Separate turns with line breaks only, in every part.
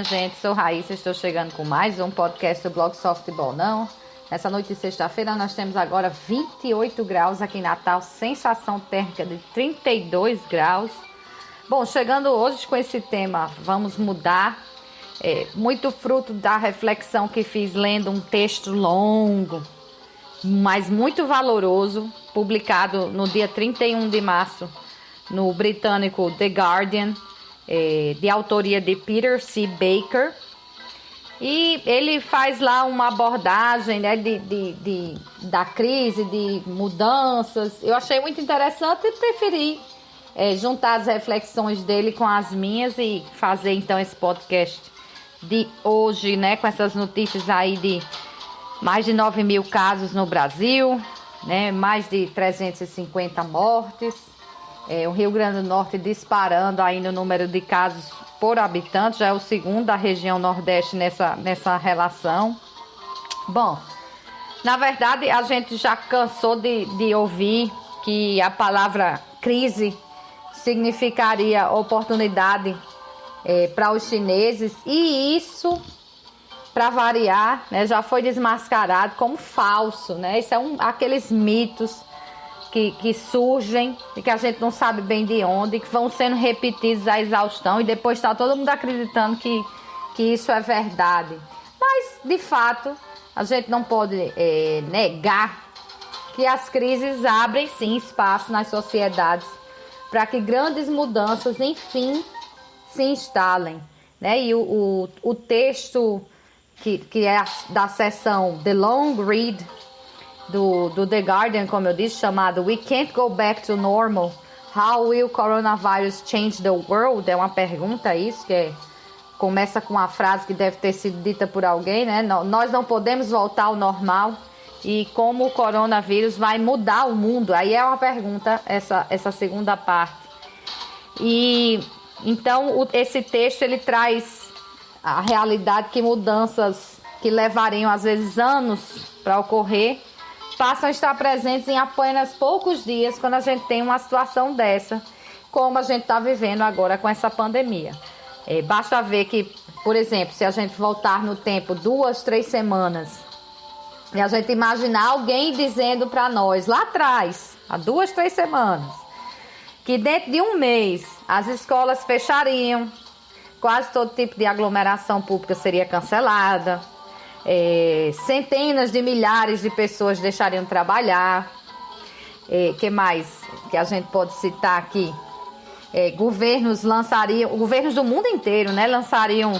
gente, sou Raíssa, estou chegando com mais um podcast do blog Softball Não. Nessa noite de sexta-feira nós temos agora 28 graus aqui em Natal, sensação térmica de 32 graus. Bom, chegando hoje com esse tema, vamos mudar, muito fruto da reflexão que fiz lendo um texto longo, mas muito valoroso, publicado no dia 31 de março no britânico The Guardian, de autoria de Peter C. Baker. E ele faz lá uma abordagem, né, da crise, de mudanças. Eu achei muito interessante e preferi juntar as reflexões dele com as minhas e fazer então esse podcast de hoje, né, com essas notícias aí de mais de 9 mil casos no Brasil, né, mais de 350 mortes. O Rio Grande do Norte disparando aí no número de casos por habitante, já é o segundo da região Nordeste nessa relação. Bom, na verdade a gente já cansou de ouvir que a palavra crise significaria oportunidade para os chineses, e isso, para variar, né, já foi desmascarado como falso, né? Isso é aqueles mitos que surgem e que a gente não sabe bem de onde, que vão sendo repetidos à exaustão e depois está todo mundo acreditando que isso é verdade. Mas, de fato, a gente não pode negar que as crises abrem, sim, espaço nas sociedades para que grandes mudanças, enfim, se instalem, né? E o texto que é da seção The Long Read do The Guardian, como eu disse, chamado We Can't Go Back to Normal, How Will Coronavirus Change the World? É uma pergunta isso, começa com uma frase que deve ter sido dita por alguém, né? Nós não podemos voltar ao normal e como o coronavírus vai mudar o mundo. Aí é uma pergunta, essa segunda parte. E então esse texto ele traz a realidade que mudanças que levariam às vezes anos para ocorrer passam a estar presentes em apenas poucos dias quando a gente tem uma situação dessa, como a gente está vivendo agora com essa pandemia. Basta ver que, por exemplo, se a gente voltar no tempo 2, 3 semanas, e a gente imaginar alguém dizendo para nós lá atrás, há 2, 3 semanas, que dentro de um mês as escolas fechariam, quase todo tipo de aglomeração pública seria cancelada, centenas de milhares de pessoas deixariam de trabalhar. Que mais que a gente pode citar aqui? Governos do mundo inteiro, né, lançariam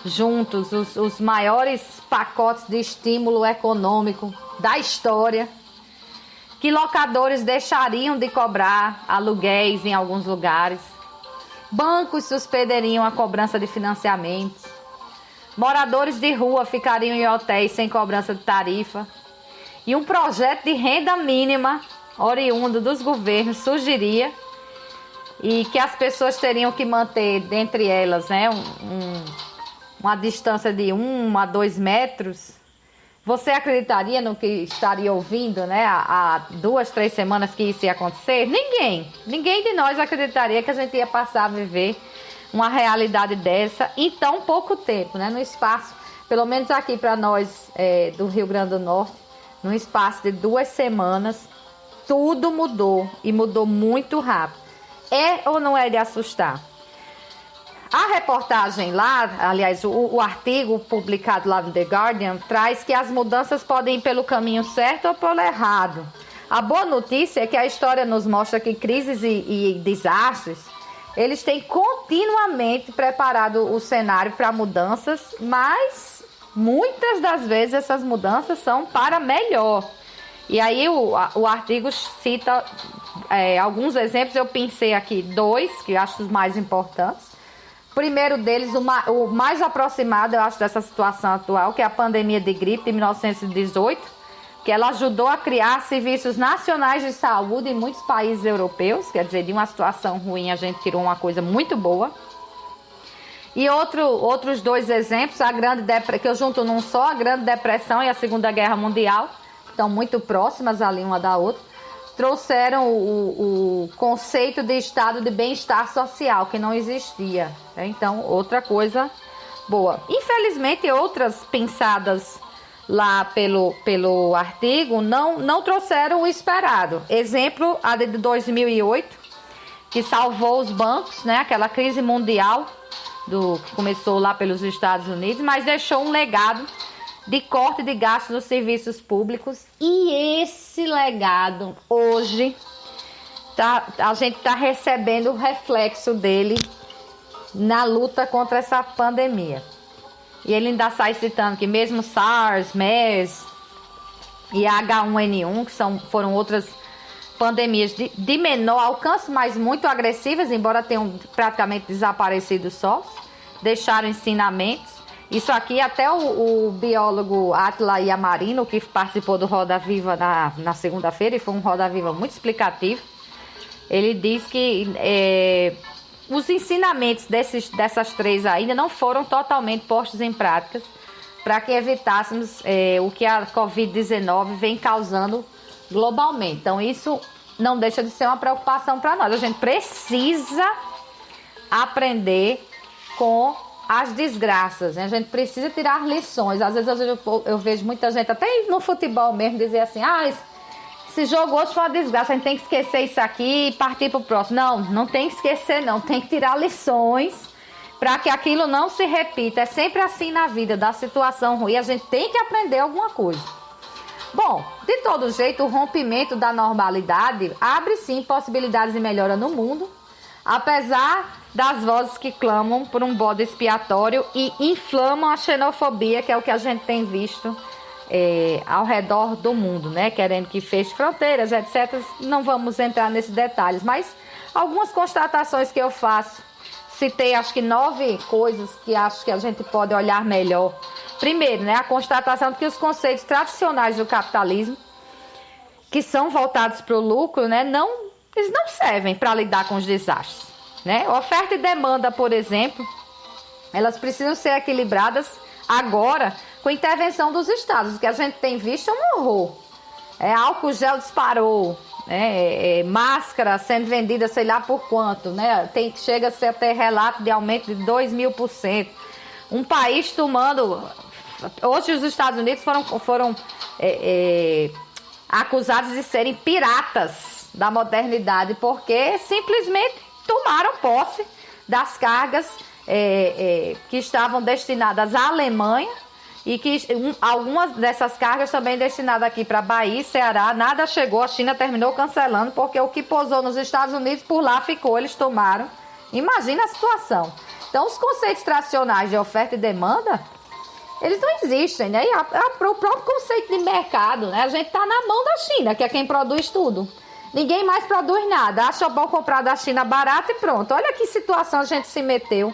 juntos os maiores pacotes de estímulo econômico da história. Que locadores deixariam de cobrar aluguéis em alguns lugares. Bancos suspenderiam a cobrança de financiamentos. Moradores de rua ficariam em hotéis sem cobrança de tarifa. E um projeto de renda mínima oriundo dos governos surgiria, e que as pessoas teriam que manter, dentre elas, né, uma distância de 1 a 2 metros. Você acreditaria no que estaria ouvindo, né, há 2, 3 semanas que isso ia acontecer? Ninguém de nós acreditaria que a gente ia passar a viver uma realidade dessa em tão pouco tempo, né? No espaço, pelo menos aqui para nós do Rio Grande do Norte, no espaço de 2 semanas, tudo mudou e mudou muito rápido. É ou não é de assustar? A reportagem lá, aliás, o artigo publicado lá no The Guardian, traz que as mudanças podem ir pelo caminho certo ou pelo errado. A boa notícia é que a história nos mostra que crises e desastres, eles têm continuamente preparado o cenário para mudanças, mas muitas das vezes essas mudanças são para melhor. E aí o artigo cita alguns exemplos, eu pensei aqui 2, que eu acho os mais importantes. O primeiro deles, o mais aproximado, eu acho, dessa situação atual, que é a pandemia de gripe de 1918, que ela ajudou a criar serviços nacionais de saúde em muitos países europeus, quer dizer, de uma situação ruim a gente tirou uma coisa muito boa. E outros 2 exemplos, que eu junto num só, a Grande Depressão e a Segunda Guerra Mundial, que estão muito próximas ali uma da outra, trouxeram o conceito de estado de bem-estar social, que não existia. Então, outra coisa boa. Infelizmente, outras pensadas lá pelo artigo não trouxeram o esperado. Exemplo, a de 2008, que salvou os bancos, né? Aquela crise mundial que começou lá pelos Estados Unidos, mas deixou um legado de corte de gastos nos serviços públicos. E esse legado, hoje, a gente está recebendo o reflexo dele na luta contra essa pandemia. E ele ainda sai citando que mesmo SARS, MERS e H1N1, que foram outras pandemias de menor alcance, mas muito agressivas, embora tenham praticamente desaparecido só, deixaram ensinamentos. Isso aqui até o biólogo Átila Yamarino, que participou do Roda Viva na segunda-feira, e foi um Roda Viva muito explicativo, ele diz que os ensinamentos dessas três ainda não foram totalmente postos em práticas para que evitássemos o que a Covid-19 vem causando globalmente. Então, isso não deixa de ser uma preocupação para nós. A gente precisa aprender com as desgraças, né? A gente precisa tirar lições. Às vezes eu vejo muita gente, até no futebol mesmo, dizer assim, esse jogo hoje foi uma desgraça, a gente tem que esquecer isso aqui e partir para o próximo. Não tem que esquecer não, tem que tirar lições para que aquilo não se repita. É sempre assim na vida, da situação ruim, a gente tem que aprender alguma coisa. Bom, de todo jeito, o rompimento da normalidade abre sim possibilidades de melhora no mundo, apesar das vozes que clamam por um bode expiatório e inflamam a xenofobia, que é o que a gente tem visto ao redor do mundo, né? Querendo que feche fronteiras, etc. Não vamos entrar nesses detalhes, mas algumas constatações que eu faço. Citei, acho que 9 coisas que acho que a gente pode olhar melhor. Primeiro, né, a constatação de que os conceitos tradicionais do capitalismo, que são voltados para o lucro, né, eles não servem para lidar com os desastres, né? Oferta e demanda, por exemplo, elas precisam ser equilibradas agora com a intervenção dos estados. O que a gente tem visto é um horror. Álcool gel disparou, máscara sendo vendida sei lá por quanto, né? Chega a ser até relato de aumento de 2.000%. Um país tomando... Hoje os Estados Unidos foram acusados de serem piratas da modernidade, porque simplesmente tomaram posse das cargas que estavam destinadas à Alemanha e que algumas dessas cargas também destinadas aqui para Bahia, Ceará, nada chegou, a China terminou cancelando, porque o que pousou nos Estados Unidos por lá ficou, eles tomaram. Imagina a situação. Então, os conceitos tradicionais de oferta e demanda, eles não existem, né? E o próprio conceito de mercado, né? A gente está na mão da China, que é quem produz tudo. Ninguém mais produz nada. Acha bom comprar da China barato e pronto. Olha que situação a gente se meteu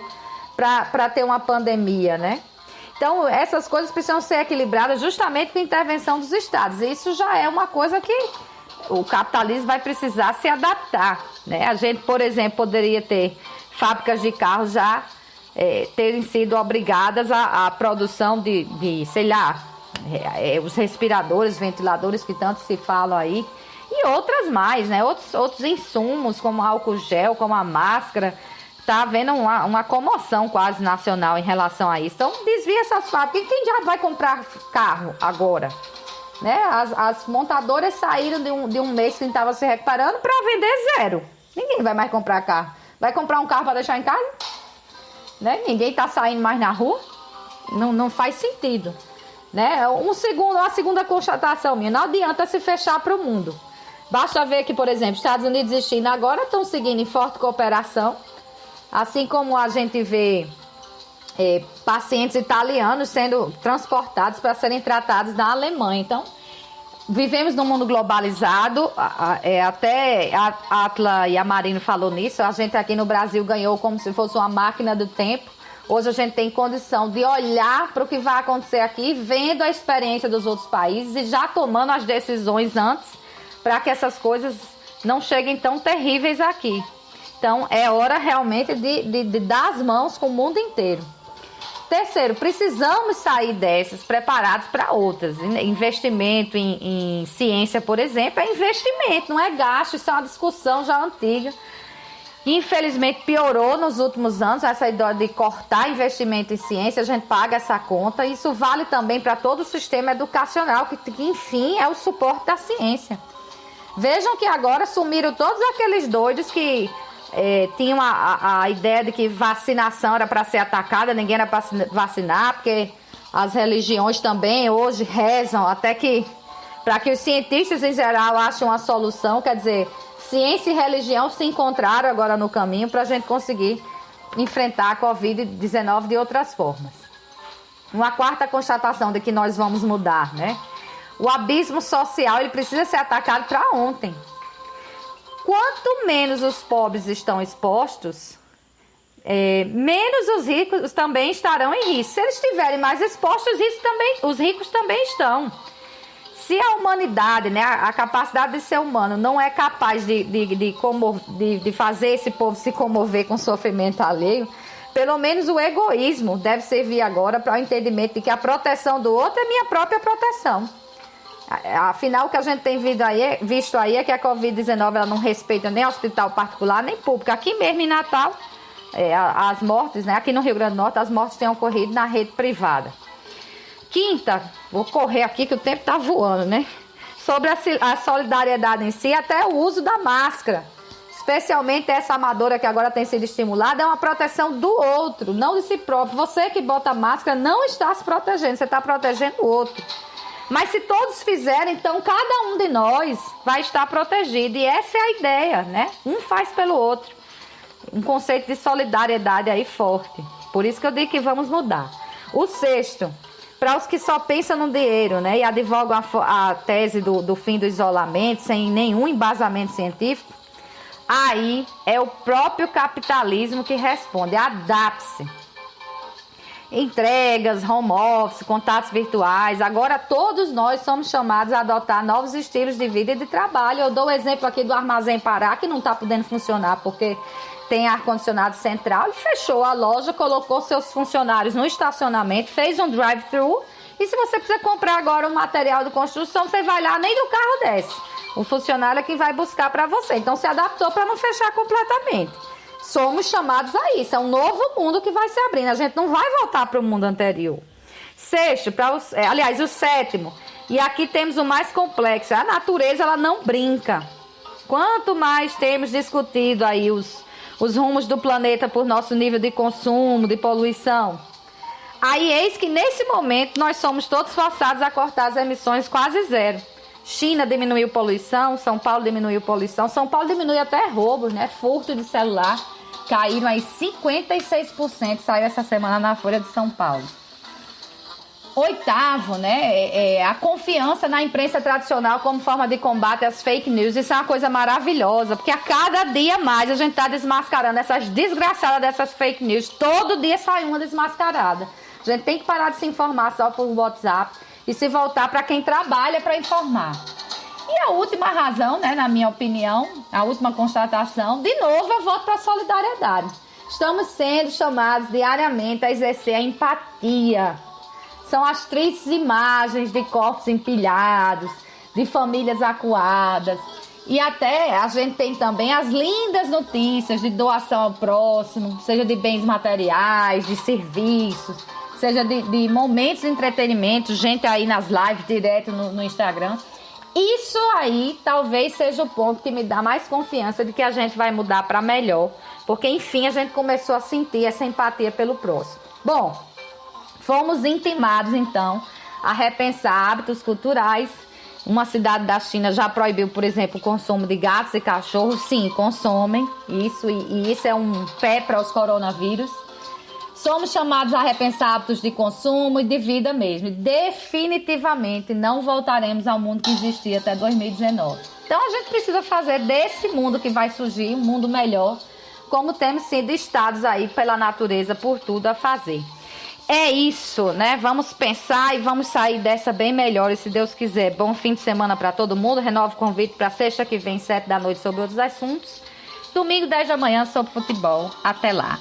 para ter uma pandemia, né? Então, essas coisas precisam ser equilibradas justamente com a intervenção dos estados. E isso já é uma coisa que o capitalismo vai precisar se adaptar, né? A gente, por exemplo, poderia ter fábricas de carros já terem sido obrigadas à produção de sei lá, os respiradores, ventiladores que tanto se falam aí, e outras mais, né? Outros insumos, como álcool gel, como a máscara. Está havendo uma comoção quase nacional em relação a isso. Então, desvia essas fábricas. Quem já vai comprar carro agora? Né? As montadoras saíram de um mês que estava se recuperando para vender zero. Ninguém vai mais comprar carro. Vai comprar um carro para deixar em casa? Né? Ninguém está saindo mais na rua? Não faz sentido. Né? Uma segunda constatação minha. Não adianta se fechar para o mundo. Basta ver que, por exemplo, Estados Unidos e China agora estão seguindo em forte cooperação. Assim como a gente vê pacientes italianos sendo transportados para serem tratados na Alemanha. Então, vivemos num mundo globalizado, até a Átila Yamarino falou nisso, a gente aqui no Brasil ganhou como se fosse uma máquina do tempo. Hoje a gente tem condição de olhar para o que vai acontecer aqui, vendo a experiência dos outros países e já tomando as decisões antes para que essas coisas não cheguem tão terríveis aqui. Então, é hora realmente de dar as mãos com o mundo inteiro. Terceiro, precisamos sair dessas preparados para outras. Investimento em ciência, por exemplo, é investimento, não é gasto. Isso é uma discussão já antiga. Infelizmente piorou nos últimos anos essa ideia de cortar investimento em ciência, a gente paga essa conta. Isso vale também para todo o sistema educacional, que enfim é o suporte da ciência. Vejam que agora sumiram todos aqueles doidos que tinham a ideia de que vacinação era para ser atacada, ninguém era para vacinar, porque as religiões também hoje rezam até que para que os cientistas em geral achem uma solução. Quer dizer, ciência e religião se encontraram agora no caminho para a gente conseguir enfrentar a Covid-19 de outras formas. Uma quarta constatação de que nós vamos mudar, né? O abismo social, ele precisa ser atacado para ontem. Quanto menos os pobres estão expostos, menos os ricos também estarão em risco. Se eles estiverem mais expostos, os ricos também estão. Se a humanidade, né, a capacidade de ser humano não é capaz de fazer esse povo se comover com sofrimento alheio, pelo menos o egoísmo deve servir agora para o entendimento de que a proteção do outro é minha própria proteção. Afinal, o que a gente tem visto aí é que a Covid-19 ela não respeita nem hospital particular, nem público. Aqui mesmo em Natal, as mortes, né, aqui no Rio Grande do Norte, as mortes têm ocorrido na rede privada. Quinta, vou correr aqui que o tempo está voando, né? Sobre a solidariedade em si, até o uso da máscara. Especialmente essa amadora que agora tem sido estimulada, é uma proteção do outro, não de si próprio. Você que bota máscara não está se protegendo, você está protegendo o outro. Mas se todos fizerem, então cada um de nós vai estar protegido. E essa é a ideia, né? Um faz pelo outro. Um conceito de solidariedade aí forte. Por isso que eu digo que vamos mudar. O sexto, para os que só pensam no dinheiro, né? E advogam a tese do fim do isolamento, sem nenhum embasamento científico, aí é o próprio capitalismo que responde. Adapte-se. Entregas, home office, contatos virtuais. Agora todos nós somos chamados a adotar novos estilos de vida e de trabalho. Eu dou o exemplo aqui do Armazém Pará, que não está podendo funcionar porque tem ar-condicionado central. Ele fechou a loja, colocou seus funcionários no estacionamento, fez um drive-thru. E se você precisa comprar agora um material de construção, você vai lá, nem do carro desce. O funcionário é quem vai buscar para você. Então se adaptou para não fechar completamente. Somos chamados a isso, é um novo mundo que vai se abrindo, a gente não vai voltar para o mundo anterior. Sexto, o sétimo, e aqui temos o mais complexo, a natureza ela não brinca. Quanto mais temos discutido aí os rumos do planeta por nosso nível de consumo, de poluição, aí eis que nesse momento nós somos todos forçados a cortar as emissões quase zero. China diminuiu poluição, São Paulo diminuiu poluição, São Paulo diminui até roubos, né? Furto de celular, caíram aí 56%, saiu essa semana na Folha de São Paulo. Oitavo, né? A confiança na imprensa tradicional como forma de combate às fake news. Isso é uma coisa maravilhosa, porque a cada dia mais a gente está desmascarando essas desgraçadas dessas fake news. Todo dia sai uma desmascarada. A gente tem que parar de se informar só por WhatsApp e se voltar para quem trabalha para informar. E a última razão, né, na minha opinião, a última constatação, de novo eu volto para a solidariedade. Estamos sendo chamados diariamente a exercer a empatia. São as tristes imagens de corpos empilhados, de famílias acuadas. E até a gente tem também as lindas notícias de doação ao próximo, seja de bens materiais, de serviços, seja de momentos de entretenimento, gente aí nas lives direto no Instagram. Isso aí talvez seja o ponto que me dá mais confiança de que a gente vai mudar para melhor, porque enfim a gente começou a sentir essa empatia pelo próximo. Bom, fomos intimados então a repensar hábitos culturais. Uma cidade da China já proibiu, por exemplo, o consumo de gatos e cachorros. Sim, consomem isso e isso é um pé para os coronavírus. Somos chamados a repensar hábitos de consumo e de vida mesmo. E definitivamente não voltaremos ao mundo que existia até 2019. Então a gente precisa fazer desse mundo que vai surgir um mundo melhor, como temos sido estados aí pela natureza por tudo a fazer. É isso, né? Vamos pensar e vamos sair dessa bem melhor, e se Deus quiser. Bom fim de semana para todo mundo. Renovo o convite para sexta que vem, 7 da noite, sobre outros assuntos. Domingo, 10 da manhã, sobre futebol. Até lá.